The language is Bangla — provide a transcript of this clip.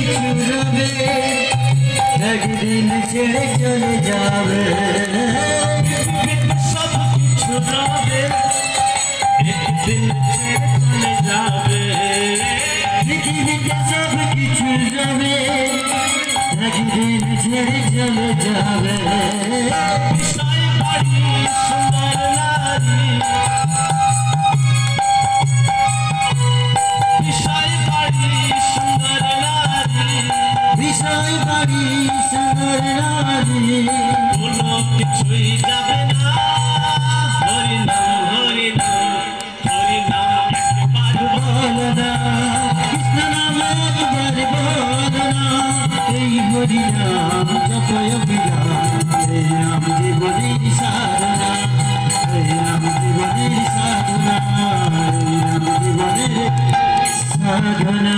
কিছু রবে একদিন ছেড়ে চলে যাবে সব কিছু রবে একদিন ছেড়ে চলে যাবে পৃথিবীতে সব কিছু রবে একদিন ছেড়ে চলে যাবে বিষয় বাড়ি সুন্দর নারী বিষয় বাড়ি সুন্দর নারী বিষয় বাড়ি সুন্দর নারী কোনো কিছুই যাবে না হরিনাম হরিনাম হরিনাম একবার বলো না কৃষ্ণ নাম একবার বলো না এই হরিনাম জপয় বিরাম এই নাম জীবনের সাধনা এই নাম জীবনের সাধনা এই নাম জীবনের সাধনা